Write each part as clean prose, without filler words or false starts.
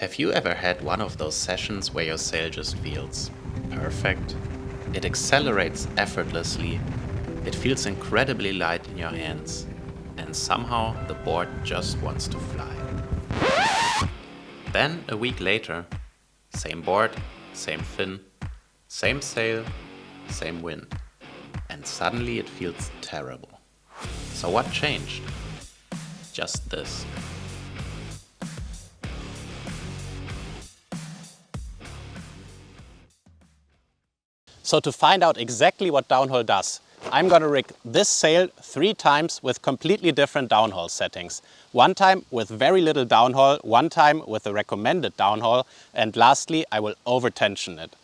Have you ever had one of those sessions where your sail just feels perfect? It accelerates effortlessly, it feels incredibly light in your hands, and somehow the board just wants to fly. Then a week later, same board, same fin, same sail, same wind, and suddenly it feels terrible. So what changed? Just this. So to find out exactly what downhaul does, I'm gonna rig this sail 3 times with completely different downhaul settings. One time with very little downhaul, one time with the recommended downhaul, and lastly, I will over-tension it.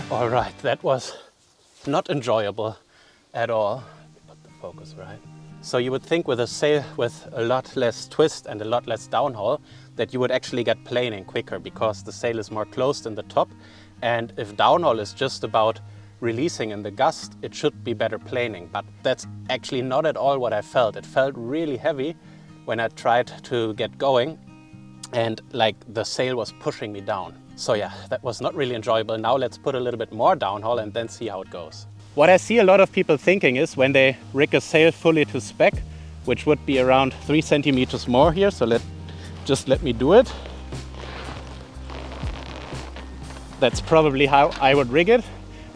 All right, that was not enjoyable at all. Put the focus right. So you would think with a sail with a lot less twist and a lot less downhaul that you would actually get planing quicker because the sail is more closed in the top. And if downhaul is just about releasing in the gust, it should be better planing. But that's actually not at all what I felt. It felt really heavy when I tried to get going and like the sail was pushing me down. So yeah, that was not really enjoyable. Now let's put a little bit more downhaul and then see how it goes. What I see a lot of people thinking is when they rig a sail fully to spec, which would be around 3 centimeters more here. So let me do it. That's probably how I would rig it.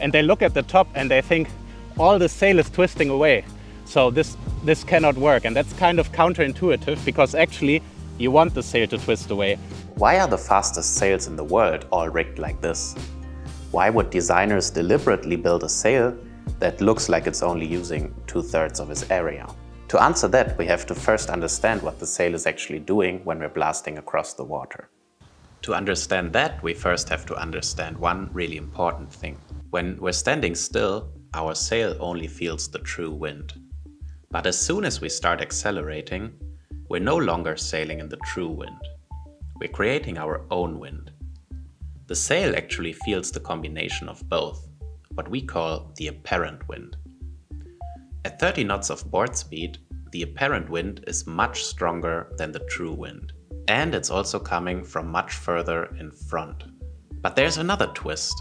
And they look at the top and they think all the sail is twisting away. So this cannot work. And that's kind of counterintuitive because actually you want the sail to twist away. Why are the fastest sails in the world all rigged like this? Why would designers deliberately build a sail that looks like it's only using 2/3 of its area? To answer that, we have to first understand what the sail is actually doing when we're blasting across the water. To understand that, we first have to understand one really important thing. When we're standing still, our sail only feels the true wind. But as soon as we start accelerating, we're no longer sailing in the true wind. We're creating our own wind. The sail actually feels the combination of both, what we call the apparent wind. At 30 knots of board speed, the apparent wind is much stronger than the true wind. And it's also coming from much further in front. But there's another twist.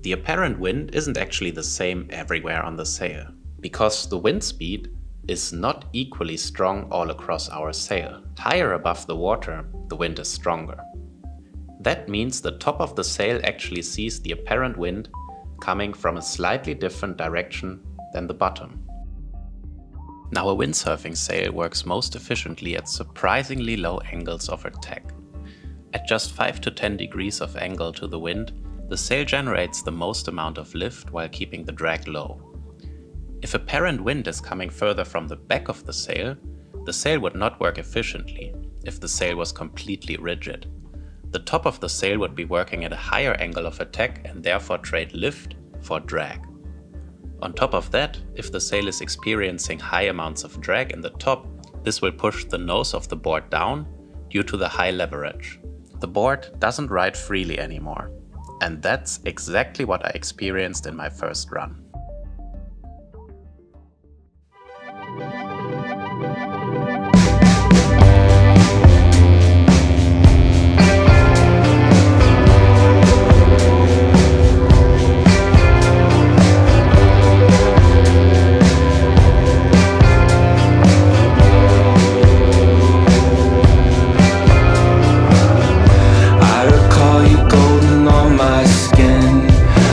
The apparent wind isn't actually the same everywhere on the sail, because the wind speed is not equally strong all across our sail. Higher above the water, the wind is stronger. That means the top of the sail actually sees the apparent wind coming from a slightly different direction than the bottom. Now, a windsurfing sail works most efficiently at surprisingly low angles of attack. At just 5 to 10 degrees of angle to the wind, the sail generates the most amount of lift while keeping the drag low. If apparent wind is coming further from the back of the sail would not work efficiently if the sail was completely rigid. The top of the sail would be working at a higher angle of attack and therefore trade lift for drag. On top of that, if the sail is experiencing high amounts of drag in the top, this will push the nose of the board down due to the high leverage. The board doesn't ride freely anymore. And that's exactly what I experienced in my first run.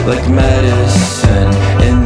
Like medicine in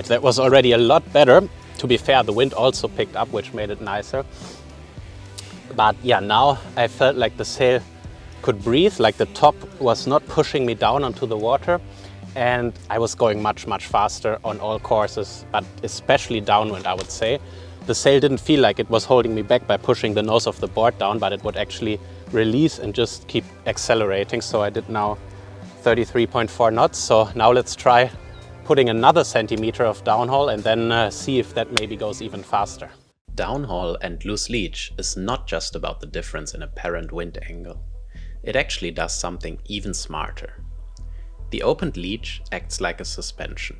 right, that was already a lot better. To be fair, the wind also picked up, which made it nicer. But yeah, now I felt like the sail could breathe, like the top was not pushing me down onto the water, and I was going much, much faster on all courses, but especially downwind, I would say. The sail didn't feel like it was holding me back by pushing the nose of the board down, but it would actually release and just keep accelerating. So I did now 33.4 knots. So now let's try putting another centimeter of downhaul and then see if that maybe goes even faster. Downhaul and loose leech is not just about the difference in apparent wind angle. It actually does something even smarter. The opened leech acts like a suspension.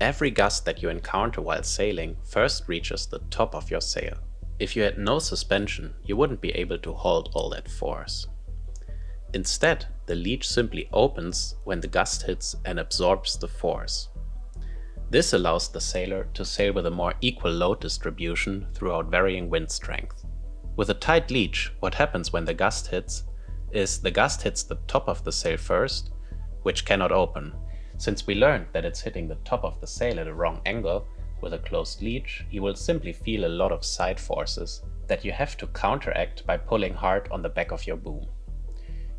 Every gust that you encounter while sailing first reaches the top of your sail. If you had no suspension, you wouldn't be able to hold all that force. Instead, the leech simply opens when the gust hits and absorbs the force. This allows the sailor to sail with a more equal load distribution throughout varying wind strength. With a tight leech, what happens when the gust hits is the gust hits the top of the sail first, which cannot open. Since we learned that it's hitting the top of the sail at a wrong angle, with a closed leech, you will simply feel a lot of side forces that you have to counteract by pulling hard on the back of your boom.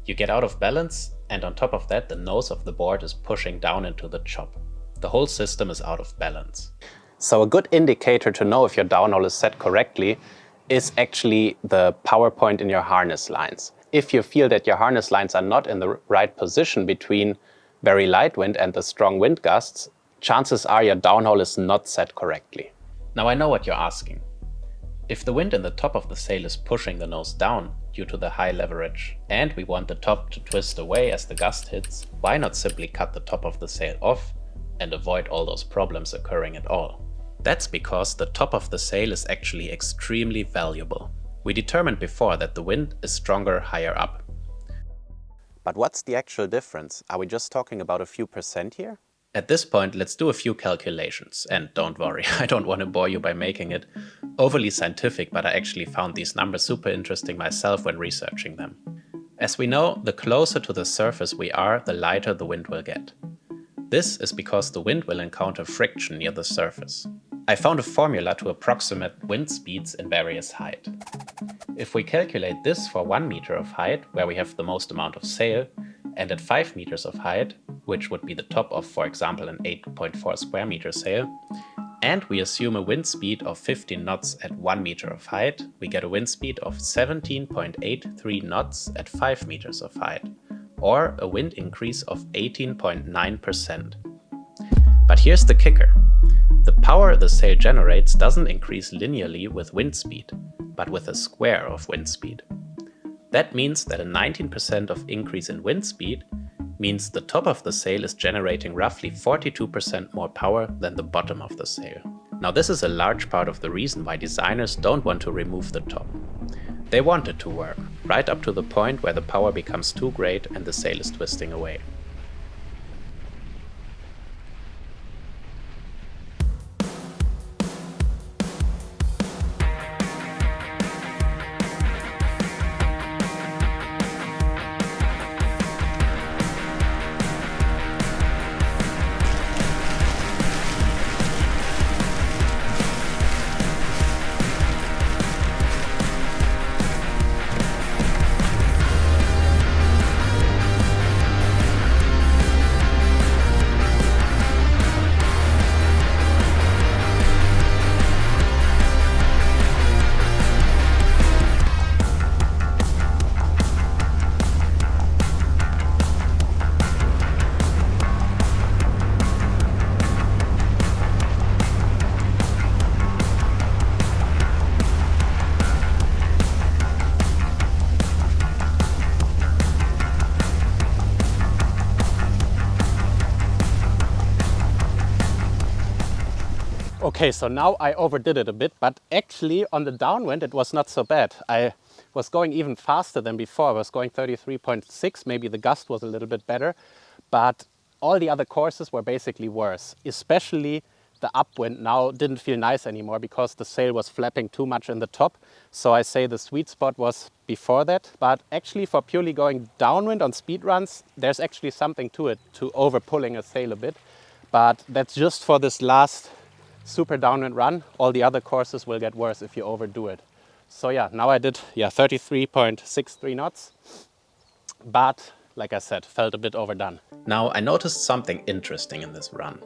You get out of balance, and on top of that, the nose of the board is pushing down into the chop. The whole system is out of balance. So a good indicator to know if your downhaul is set correctly is actually the power point in your harness lines. If you feel that your harness lines are not in the right position between very light wind and the strong wind gusts, chances are your downhaul is not set correctly. Now I know what you're asking. If the wind in the top of the sail is pushing the nose down due to the high leverage, and we want the top to twist away as the gust hits, why not simply cut the top of the sail off and avoid all those problems occurring at all? That's because the top of the sail is actually extremely valuable. We determined before that the wind is stronger higher up. But what's the actual difference? Are we just talking about a few percent here? At this point, let's do a few calculations. And don't worry, I don't want to bore you by making it overly scientific, but I actually found these numbers super interesting myself when researching them. As we know, the closer to the surface we are, the lighter the wind will get. This is because the wind will encounter friction near the surface. I found a formula to approximate wind speeds in various height. If we calculate this for 1 meter of height, where we have the most amount of sail, and at 5 meters of height, which would be the top of, for example, an 8.4 square meter sail, and we assume a wind speed of 15 knots at 1 meter of height, we get a wind speed of 17.83 knots at 5 meters of height, or a wind increase of 18.9%. But here's the kicker. The power the sail generates doesn't increase linearly with wind speed, but with a square of wind speed. That means that a 19% of increase in wind speed means the top of the sail is generating roughly 42% more power than the bottom of the sail. Now this is a large part of the reason why designers don't want to remove the top. They want it to work, right up to the point where the power becomes too great and the sail is twisting away. Okay, so now I overdid it a bit, but actually on the downwind it was not so bad. I was going even faster than before. I was going 33.6, maybe the gust was a little bit better, but all the other courses were basically worse. Especially the upwind now didn't feel nice anymore because the sail was flapping too much in the top. So I say the sweet spot was before that, but actually for purely going downwind on speed runs, there's actually something to it, to over pulling a sail a bit. But that's just for this last super downwind run. All the other courses will get worse if you overdo it. So yeah, now I did 33.63 knots, but like I said, felt a bit overdone. Now I noticed something interesting in this run.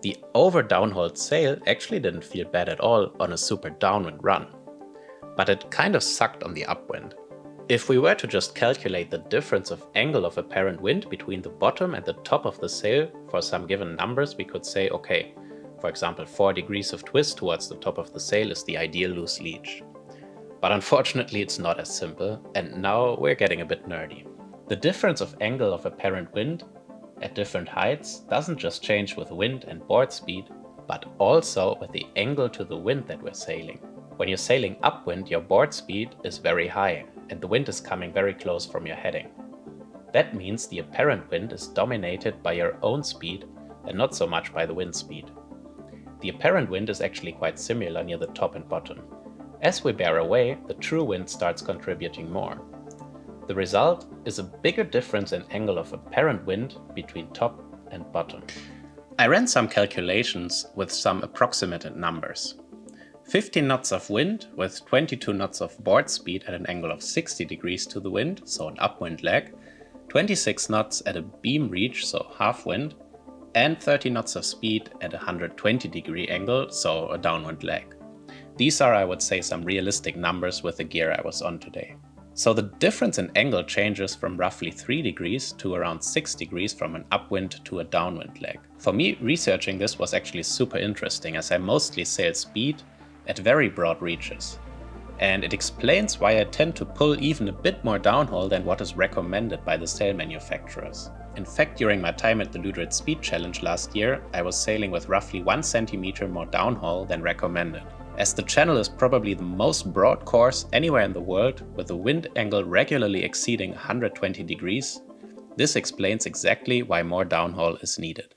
The over downhauled sail actually didn't feel bad at all on a super downwind run, but it kind of sucked on the upwind. If we were to just calculate the difference of angle of apparent wind between the bottom and the top of the sail for some given numbers, we could say, okay, for example, 4 degrees of twist towards the top of the sail is the ideal loose leach. But unfortunately it's not as simple, and now we're getting a bit nerdy. The difference of angle of apparent wind at different heights doesn't just change with wind and board speed, but also with the angle to the wind that we're sailing. When you're sailing upwind, your board speed is very high, and the wind is coming very close from your heading. That means the apparent wind is dominated by your own speed and not so much by the wind speed. The apparent wind is actually quite similar near the top and bottom. As we bear away, the true wind starts contributing more. The result is a bigger difference in angle of apparent wind between top and bottom. I ran some calculations with some approximate numbers. 15 knots of wind with 22 knots of board speed at an angle of 60 degrees to the wind, so an upwind leg, 26 knots at a beam reach, so half wind, and 30 knots of speed at a 120 degree angle, so a downwind leg. These are, I would say, some realistic numbers with the gear I was on today. So the difference in angle changes from roughly 3 degrees to around 6 degrees from an upwind to a downwind leg. For me, researching this was actually super interesting, as I mostly sail speed at very broad reaches. And it explains why I tend to pull even a bit more downhaul than what is recommended by the sail manufacturers. In fact, during my time at the Ludred Speed Challenge last year, I was sailing with roughly 1 centimeter more downhaul than recommended. As the channel is probably the most broad course anywhere in the world, with the wind angle regularly exceeding 120 degrees, this explains exactly why more downhaul is needed.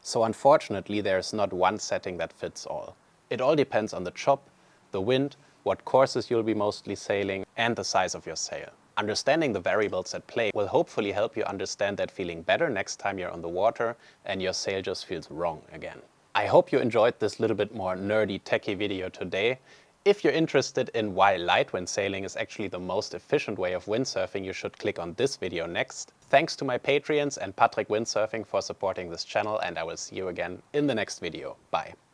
So unfortunately, there's not one setting that fits all. It all depends on the chop, the wind, what courses you'll be mostly sailing, and the size of your sail. Understanding the variables at play will hopefully help you understand that feeling better next time you're on the water and your sail just feels wrong again. I hope you enjoyed this little bit more nerdy techie video today. If you're interested in why light wind sailing is actually the most efficient way of windsurfing, you should click on this video next. Thanks to my Patreons and Patrick Windsurfing for supporting this channel, and I will see you again in the next video. Bye.